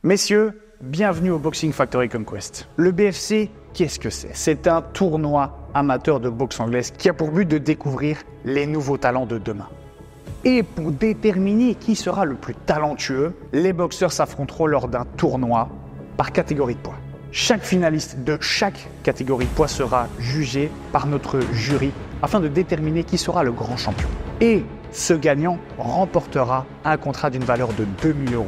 Messieurs, bienvenue au Boxing Factory Conquest. Le BFC, qu'est-ce que c'est? C'est un tournoi amateur de boxe anglaise qui a pour but de découvrir les nouveaux talents de demain. Et pour déterminer qui sera le plus talentueux, les boxeurs s'affronteront lors d'un tournoi par catégorie de poids. Chaque finaliste de chaque catégorie de poids sera jugé par notre jury afin de déterminer qui sera le grand champion. Et ce gagnant remportera un contrat d'une valeur de 2 000 €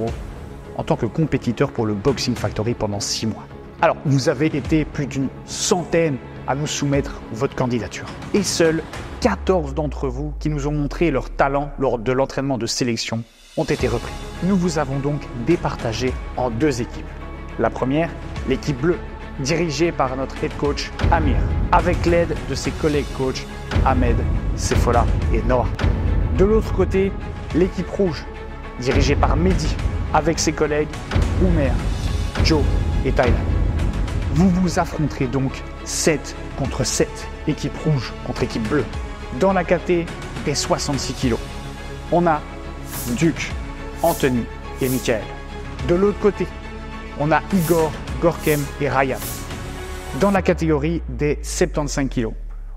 en tant que compétiteur pour le Boxing Factory pendant 6 mois. Alors, vous avez été plus d'une centaine à nous soumettre votre candidature. Et seuls 14 d'entre vous qui nous ont montré leur talent lors de l'entraînement de sélection ont été repris. Nous vous avons donc départagé en 2 équipes. La première, l'équipe bleue, dirigée par notre head coach Amir, avec l'aide de ses collègues coachs Ahmed, Sefola et Noah. De l'autre côté, l'équipe rouge, dirigée par Mehdi, avec ses collègues Oumer, Joe et Tyler. Vous vous affronterez donc 7 contre 7, équipe rouge contre équipe bleue, dans la KT des 66 kg. On a Duke, Anthony et Michael. De l'autre côté, on a Igor, Gorkem et Ryan. Dans la catégorie des 75 kg,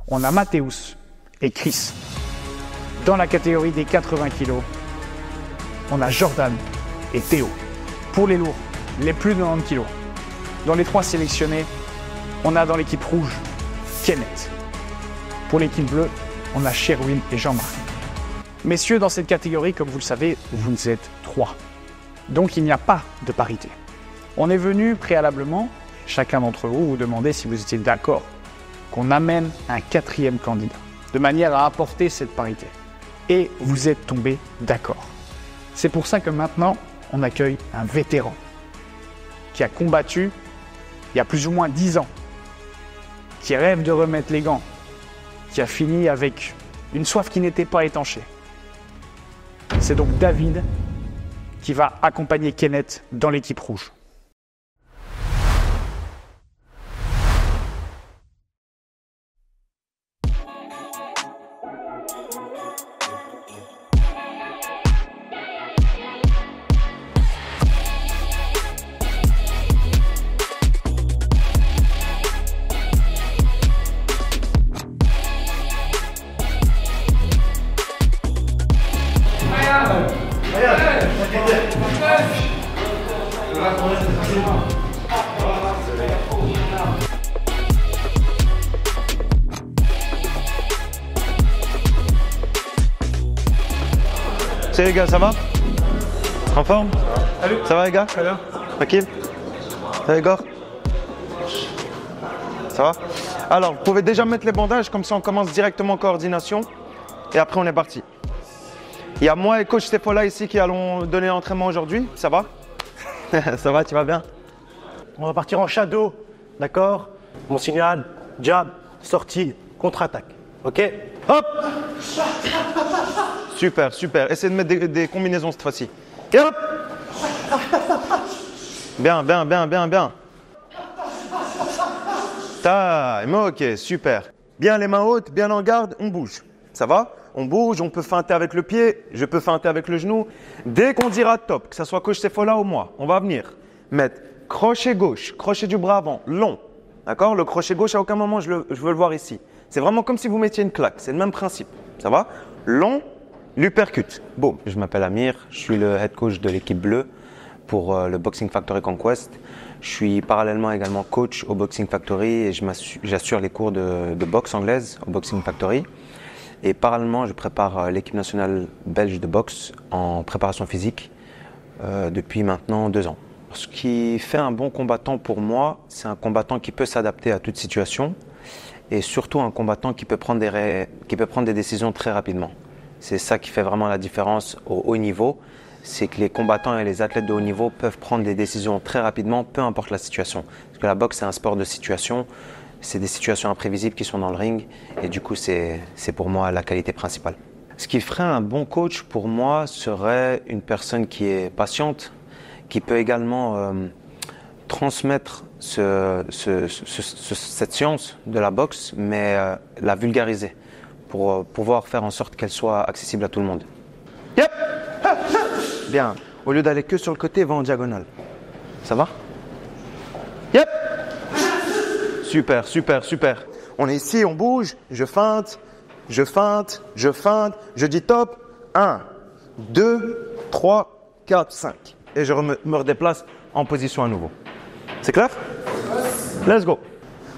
on a Mathéus et Chris. Dans la catégorie des 80 kg, on a Jordan et Théo. Pour les lourds, les plus de 90 kg. Dans les 3 sélectionnés, on a dans l'équipe rouge Kenneth. Pour l'équipe bleue, on a Sherwin et Jean-Marc. Messieurs, dans cette catégorie, comme vous le savez, vous êtes 3. Donc il n'y a pas de parité. On est venu préalablement, chacun d'entre vous demander si vous étiez d'accord qu'on amène un 4e candidat, de manière à apporter cette parité. Et vous êtes tombés d'accord. C'est pour ça que maintenant, on accueille un vétéran qui a combattu il y a plus ou moins 10 ans, qui rêve de remettre les gants, qui a fini avec une soif qui n'était pas étanchée. C'est donc David qui va accompagner Kenneth dans l'équipe rouge. Salut les gars, ça va? En forme? Salut. Ça va les gars? Très bien. Tranquille? Ça va Igor? Ça va? Alors, vous pouvez déjà mettre les bandages, comme ça on commence directement en coordination. Et après on est parti. Il y a moi et coach Sefola ici qui allons donner l'entraînement aujourd'hui. Ça va? Ça va, tu vas bien? On va partir en shadow, d'accord? Mon signal, jab, sortie, contre-attaque. Ok? Hop! Super, super. Essayez de mettre des combinaisons cette fois-ci. Et hop! Bien, bien, bien, bien, bien. Time, ok, super. Bien les mains hautes, bien en garde, on bouge. Ça va? On bouge, on peut feinter avec le pied, je peux feinter avec le genou. Dès qu'on dira top, que ce soit coach Sefola ou moi, on va venir mettre crochet gauche, crochet du bras avant, long. D'accord? Le crochet gauche, à aucun moment je veux le voir ici. C'est vraiment comme si vous mettiez une claque, c'est le même principe. Ça va? Long, l'uppercut. Boum. Je m'appelle Amir, je suis le head coach de l'équipe bleue pour le Boxing Factory Conquest. Je suis parallèlement également coach au Boxing Factory et j'assure les cours de boxe anglaise au Boxing Factory. Et parallèlement, je prépare l'équipe nationale belge de boxe en préparation physique depuis maintenant 2 ans. Ce qui fait un bon combattant pour moi, c'est un combattant qui peut s'adapter à toute situation et surtout un combattant qui peut prendre des décisions très rapidement. C'est ça qui fait vraiment la différence au haut niveau, c'est que les combattants et les athlètes de haut niveau peuvent prendre des décisions très rapidement, peu importe la situation. Parce que la boxe, c'est un sport de situation, c'est des situations imprévisibles qui sont dans le ring et du coup, c'est pour moi la qualité principale. Ce qui ferait un bon coach pour moi serait une personne qui est patiente, qui peut également transmettre cette science de la boxe, mais la vulgariser pour pouvoir faire en sorte qu'elle soit accessible à tout le monde. Yep. Bien. Au lieu d'aller que sur le côté, va en diagonale. Ça va? Yep. Super, super, super. On est ici, on bouge, je feinte, je feinte, je feinte, je dis top. 1, 2, 3, 4, 5. Et je me redéplace en position à nouveau. C'est clair? Let's go.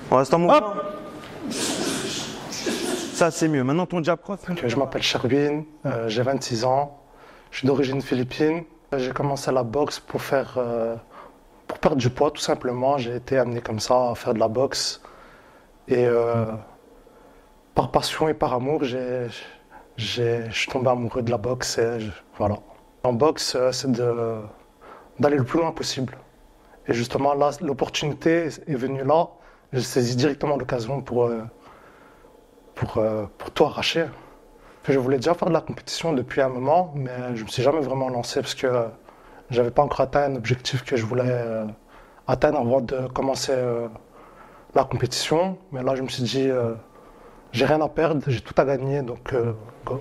On reste en mouvement. Hop. Ça, c'est mieux. Maintenant, ton jab cross. Je m'appelle Sherwin, j'ai 26 ans. Je suis d'origine philippine. J'ai commencé la boxe pour perdre du poids, tout simplement. J'ai été amené comme ça à faire de la boxe. Et par passion et par amour, je suis tombé amoureux de la boxe. Voilà. En boxe, c'est d'aller le plus loin possible. Et justement, là, l'opportunité est venue là. J'ai saisi directement l'occasion pour tout arracher. Je voulais déjà faire de la compétition depuis un moment, mais je ne me suis jamais vraiment lancé parce que je n'avais pas encore atteint un objectif que je voulais atteindre avant de commencer la compétition. Mais là, je me suis dit, j'ai rien à perdre, j'ai tout à gagner, donc go.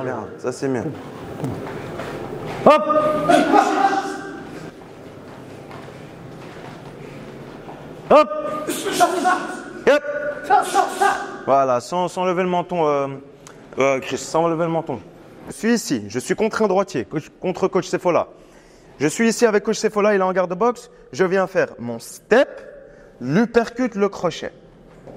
Bien, ça c'est mieux. Hop! Hop! Yep. Voilà, sans lever le menton, Chris, sans lever le menton. Je suis ici, je suis contre un droitier, contre coach Sefola. Je suis ici avec coach Sefola, il est en garde boxe. Je viens faire mon step, l'uppercut, le crochet.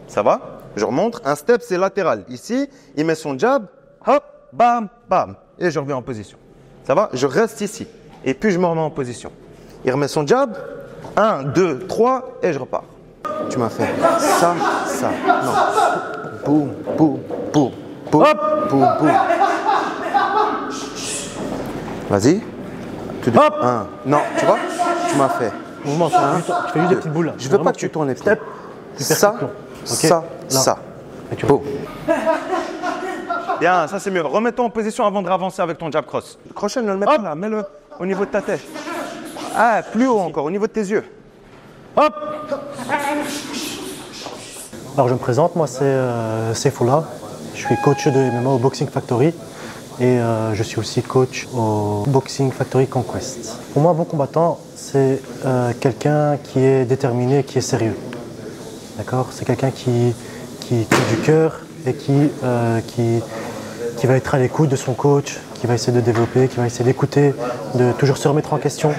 Ça va? Je remonte, un step c'est latéral. Ici, il met son jab, hop, bam, bam. Et je reviens en position. Ça va? Je reste ici. Et puis je me remets en position. Il remet son jab, 1, 2, 3, et je repars. Tu m'as fait ça, ça, non. Boum, boum, boum, boum, boum, boum. Vas-y. Hop. 1. Non, tu vois, tu m'as fait. Mouvement, tu fais juste des petites boules. Je veux pas que tu tournes les pieds. Ça, ça, ça. Boum. Bien, ça c'est mieux. Remets-toi en position avant de avancer avec ton jab cross. Le crochet, ne le mets pas là, mets-le au niveau de ta tête. Ah, plus haut encore, au niveau de tes yeux. Hop! Alors je me présente, moi c'est Sefola. Je suis coach de MMA au Boxing Factory et je suis aussi coach au Boxing Factory Conquest. Pour moi, un bon combattant, c'est quelqu'un qui est déterminé, qui est sérieux. D'accord? C'est quelqu'un qui tire du cœur et qui va être à l'écoute de son coach, qui va essayer de développer, qui va essayer d'écouter, de toujours se remettre en question.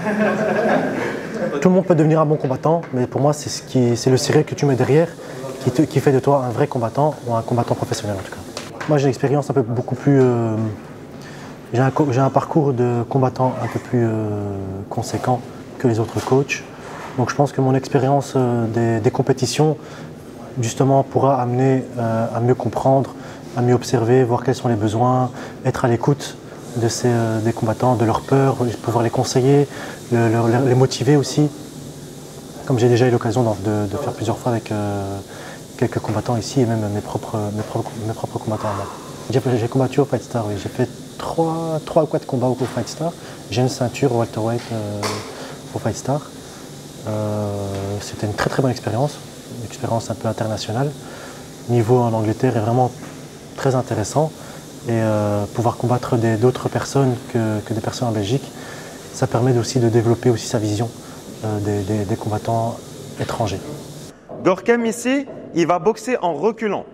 Tout le monde peut devenir un bon combattant, mais pour moi, c'est le sérieux que tu mets derrière qui fait de toi un vrai combattant ou un combattant professionnel en tout cas. Moi, j'ai une expérience un peu beaucoup plus... j'ai un parcours de combattant un peu plus conséquent que les autres coachs. Donc je pense que mon expérience des compétitions, justement, pourra amener à mieux comprendre, à mieux observer, voir quels sont les besoins, être à l'écoute des combattants, de leurs peurs, pouvoir les conseiller, les motiver aussi. Comme j'ai déjà eu l'occasion de faire plusieurs fois avec quelques combattants ici et même mes propres combattants à moi. J'ai combattu au Fight Star, oui. J'ai fait 3 ou 4 combats au Fight Star. J'ai une ceinture welterweight au Fight Star. C'était une très très bonne expérience, une expérience un peu internationale. Niveau en Angleterre est vraiment très intéressant. Et pouvoir combattre d'autres personnes que des personnes en Belgique, ça permet aussi de développer aussi sa vision des combattants étrangers. Gorkem ici, il va boxer en reculant.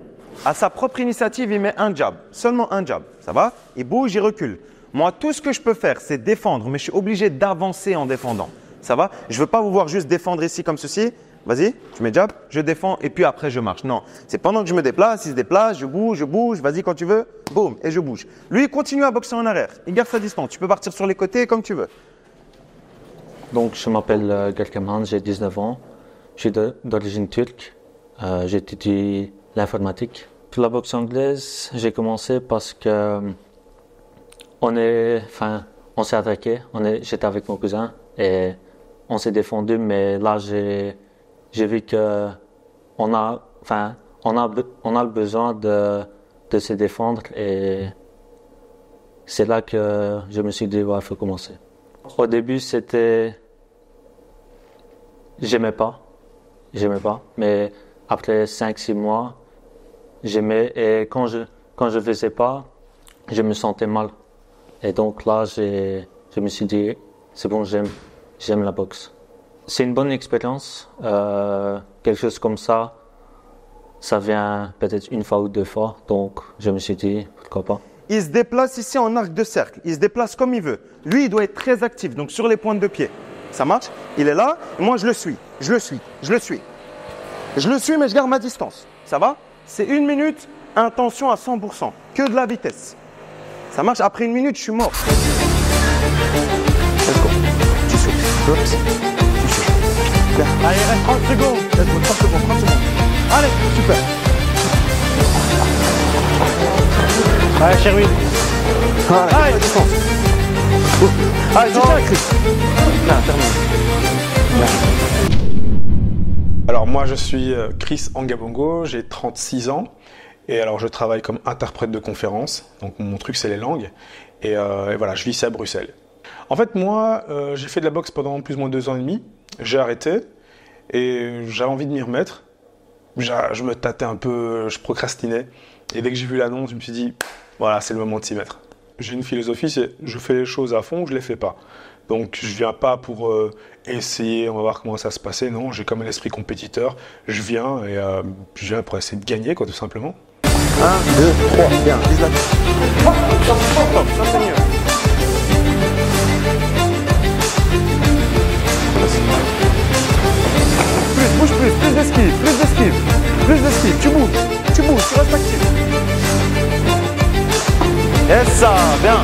À sa propre initiative, il met un jab, seulement un jab, ça va? Il bouge, il recule. Moi, tout ce que je peux faire, c'est défendre, mais je suis obligé d'avancer en défendant. Ça va? Je ne veux pas vous voir juste défendre ici comme ceci. Vas-y, tu mets jab, je défends et puis après je marche. Non, c'est pendant que je me déplace, il se déplace, je bouge, vas-y quand tu veux, boum, et je bouge. Lui, il continue à boxer en arrière, il garde sa distance. Tu peux partir sur les côtés comme tu veux. Donc, je m'appelle Görkem Hans, j'ai 19 ans. Je suis d'origine turque. J'étudie l'informatique. Pour la boxe anglaise, j'ai commencé parce que on s'est attaqué. J'étais avec mon cousin et on s'est défendu, mais là j'ai vu que on a le besoin de se défendre et c'est là que je me suis dit il faut commencer. Au début j'aimais pas, mais après 5-6 mois, j'aimais et quand je faisais pas, je me sentais mal. Et donc là, je me suis dit, c'est bon, j'aime j'aime la boxe. C'est une bonne expérience. Quelque chose comme ça vient peut-être une fois ou deux fois. Donc, je me suis dit, pourquoi pas. Il se déplace ici en arc de cercle. Il se déplace comme il veut. Lui, il doit être très actif, donc sur les pointes de pied. Ça marche? Il est là, et moi, je le suis. Je le suis, mais je garde ma distance. Ça va? C'est 1 minute, intention à 100%. Que de la vitesse. Ça marche? Après 1 minute, je suis mort. Let's go. Tu souffles. Oups. Tu souffles. Bien. Allez, il reste 30 secondes. Let's go. 30 secondes, 30 secondes. Allez, super. Allez, Sherwin. Allez, distance. Allez, c'est ça, Chris. Là, termine. Alors moi je suis Chris Angabongo, j'ai 36 ans et alors je travaille comme interprète de conférences, donc mon truc c'est les langues et voilà, je vis ici à Bruxelles. En fait moi j'ai fait de la boxe pendant plus ou moins 2 ans et demi, j'ai arrêté et j'avais envie de m'y remettre, je me tâtais un peu, je procrastinais et dès que j'ai vu l'annonce je me suis dit voilà c'est le moment de s'y mettre. J'ai une philosophie, c'est je fais les choses à fond ou je les fais pas. Donc je viens pas pour essayer, on va voir comment ça se passait. Non, j'ai comme un esprit compétiteur. Je viens pour essayer de gagner, quoi, tout simplement. 1, 2, 3, bien, vise la tête. Ça c'est mieux. Bouge plus d'esquive, plus d'esquive. Tu bouges, tu restes actif. Et ça, bien.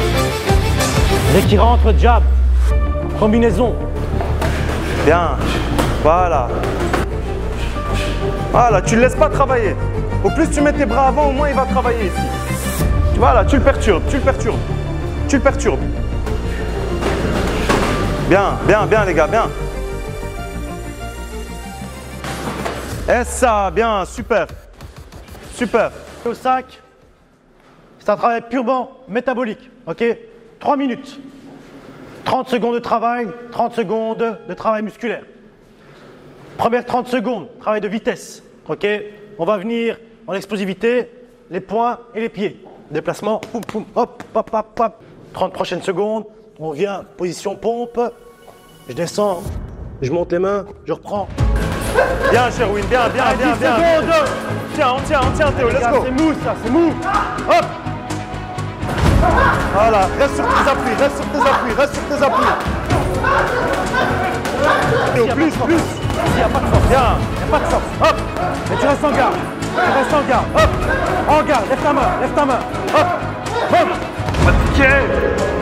Dès qu'il rentre, jab. Combinaison. Bien, voilà. Voilà, tu ne le laisses pas travailler. Au plus tu mets tes bras avant, au moins il va travailler ici. Voilà, tu le perturbes. Bien les gars, bien. Et ça, bien, super. Au sac, c'est un travail purement métabolique, ok? 3 minutes. 30 secondes de travail, 30 secondes de travail musculaire. Première 30 secondes, travail de vitesse, ok? On va venir en explosivité, les poings et les pieds. Déplacement, poum, poum, hop, hop, hop, hop. 30 prochaines secondes, on vient, position pompe. Je descends, je monte les mains, je reprends. Bien, Sherwin, bien. Tiens, on tient, Théo, let's go. C'est mou ça, c'est mou. Hop. Voilà, reste sur tes appuis. Théo, plus. Il n'y a pas de force. Bien. Il n'y a pas de force. Hop. Et tu restes en garde. Hop. En garde, lève ta main. Hop. Ok.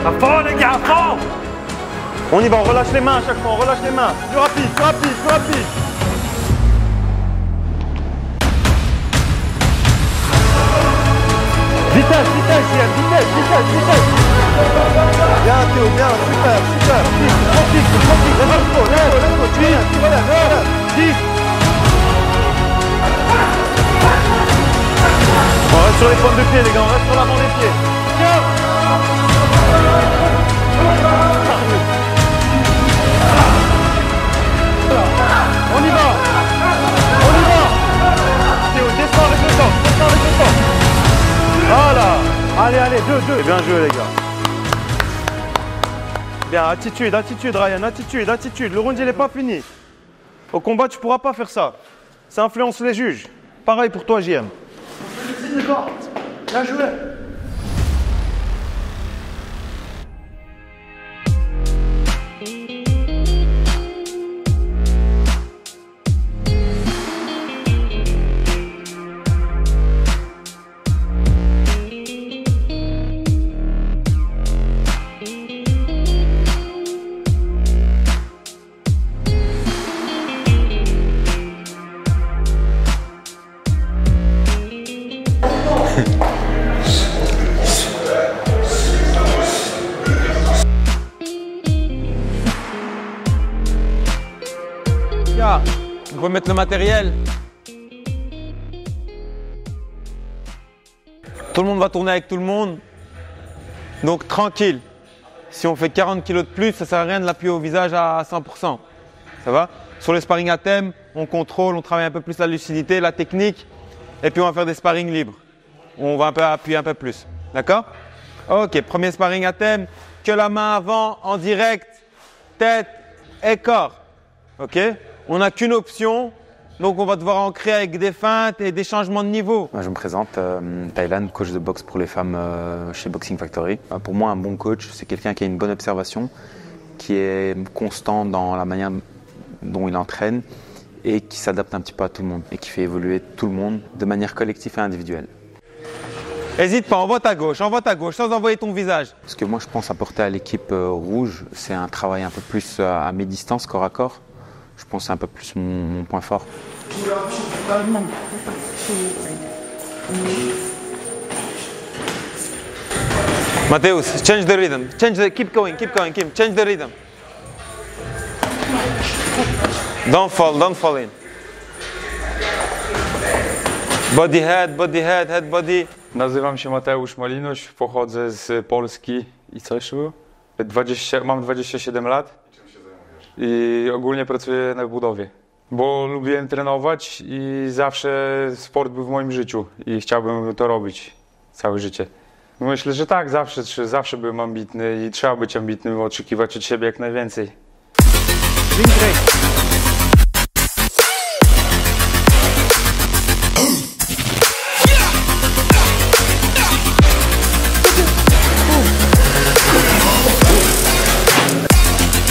À fond, les gars, à fond. On y va, on relâche les mains à chaque fois, Plus rapide. Vitesse. Bien Théo, bien, super. Let's go, tu relèves. 10. On reste sur les pointes de pied les gars, on reste sur l'avant des pieds. Tiens. On y va. Théo, descends avec le temps. Voilà. Allez, 2. Bien joué les gars. Bien, attitude Ryan, attitude. Le round il n'est pas fini. Au combat tu pourras pas faire ça. Ça influence les juges. Pareil pour toi JM. Bien joué. On peut mettre le matériel. Tout le monde va tourner avec tout le monde. Donc tranquille. Si on fait 40 kg de plus, ça sert à rien de l'appuyer au visage à 100%. Ça va? Sur les sparring à thème, on contrôle, on travaille un peu plus la lucidité, la technique. Et puis on va faire des sparring libres. On va un peu appuyer un peu plus. D'accord? Ok, premier sparring à thème. Que la main avant, en direct. Tête, et corps. Ok? On n'a qu'une option, donc on va devoir en créer avec des feintes et des changements de niveau. Je me présente, Thailand, coach de boxe pour les femmes chez Boxing Factory. Pour moi, un bon coach, c'est quelqu'un qui a une bonne observation, qui est constant dans la manière dont il entraîne et qui s'adapte un petit peu à tout le monde et qui fait évoluer tout le monde de manière collective et individuelle. N'hésite pas, envoie ta gauche, sans envoyer ton visage. Ce que moi je pense apporter à l'équipe rouge, c'est un travail un peu plus à mi-distance, corps à corps. Je pense que c'est un peu plus mon point fort. Mateusz, change the rhythm. Keep going, change the rhythm. Don't fall in. Body, head, body. Nazywam się Mateusz Malinoś, pochodzę z Polski i co jeszcze było? Mam 27 lat i ogólnie pracuję na budowie, bo lubiłem trenować i zawsze sport był w moim życiu i chciałbym to robić całe życie. Myślę, że tak, zawsze byłem ambitny i trzeba być ambitnym, oczekiwać od siebie jak najwięcej.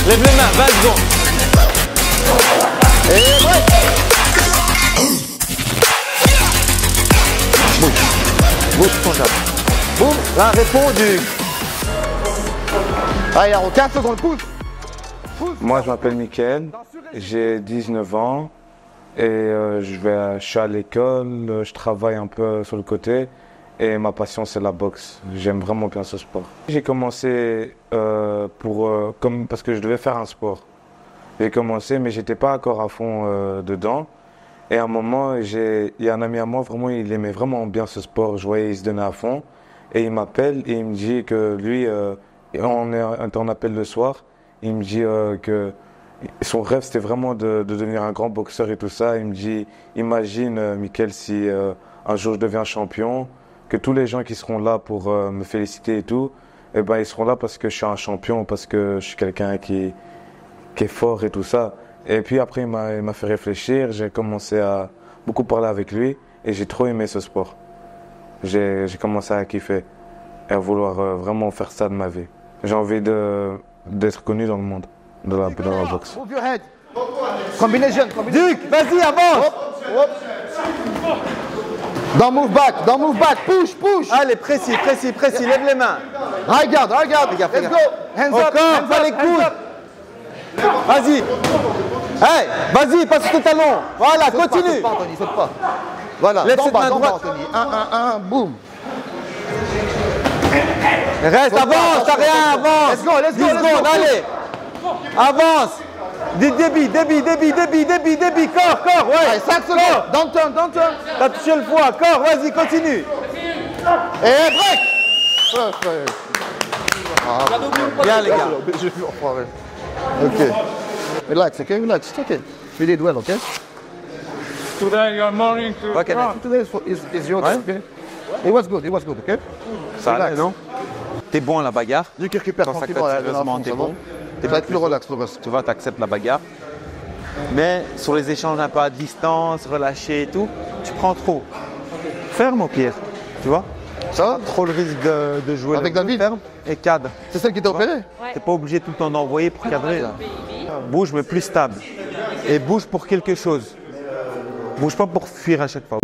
Lève les mains, 20 secondes. Et break. Bouge ton jab. Boum, là, répondu. Allez, Yaro, 15 secondes, pousse. Moi, je m'appelle Mickaël, j'ai 19 ans et je suis à l'école, je travaille un peu sur le côté et ma passion, c'est la boxe. J'aime vraiment bien ce sport. J'ai commencé parce que je devais faire un sport. J'ai commencé, mais j'étais pas encore à fond dedans. Et à un moment, il y a un ami à moi, vraiment, il aimait vraiment bien ce sport. Je voyais, il se donnait à fond. Et il m'appelle et il me dit que lui, on est en appel le soir. Il me dit que son rêve, c'était vraiment de devenir un grand boxeur et tout ça. Il me dit, imagine, Mickaël, si un jour je deviens champion, que tous les gens qui seront là pour me féliciter et tout, eh ben, ils seront là parce que je suis un champion, parce que je suis quelqu'un qui est fort et tout ça. Et puis après, il m'a fait réfléchir, j'ai commencé à beaucoup parler avec lui et j'ai trop aimé ce sport. J'ai commencé à kiffer et à vouloir vraiment faire ça de ma vie. J'ai envie d'être connu dans le monde, dans la boxe. Move your head. Combination. Duc, vas-y, avance. Hop. Don't move back, push. Allez, précis, lève les mains. Regarde. Let's go. Hands up, Pas les coudes. Vas-y. Hey, vas-y, passe tes talons. Voilà, continue. Saute pas. Voilà, lève cette main d'en bas, droite. Anthony. 1, boum. Reste, avance, t'as rien, avance. Let's go. 10 secondes, allez. Avance. Débit, corps, ouais. Allez, 5 secondes. Don't turn. T'as touché le foie, corps, vas-y, continue. Et break. Perfect. Bien, les gars. J'ai vu enfoiré. Ok. Relax, it's okay. You did well, okay? Today you are morning to Today is your day, okay? It was good, okay? Ça allait, Relax. non? T'es bon à la bagarre. Duc récupère Quand ça tranquillement. claque sérieusement, t'es bon. Tu vas être plus relax, le reste. Tu vois, t'acceptes la bagarre. Mais sur les échanges un peu à distance, relâchés et tout, tu prends trop. Ferme au pire, tu vois? Ça? Trop le risque de jouer Avec le David? ferme et cadre. C'est celle qui t'a opéré? T'es pas obligé tout le temps d'envoyer pour cadrer là. Bouge mais plus stable. Et bouge pour quelque chose. Bouge pas pour fuir à chaque fois.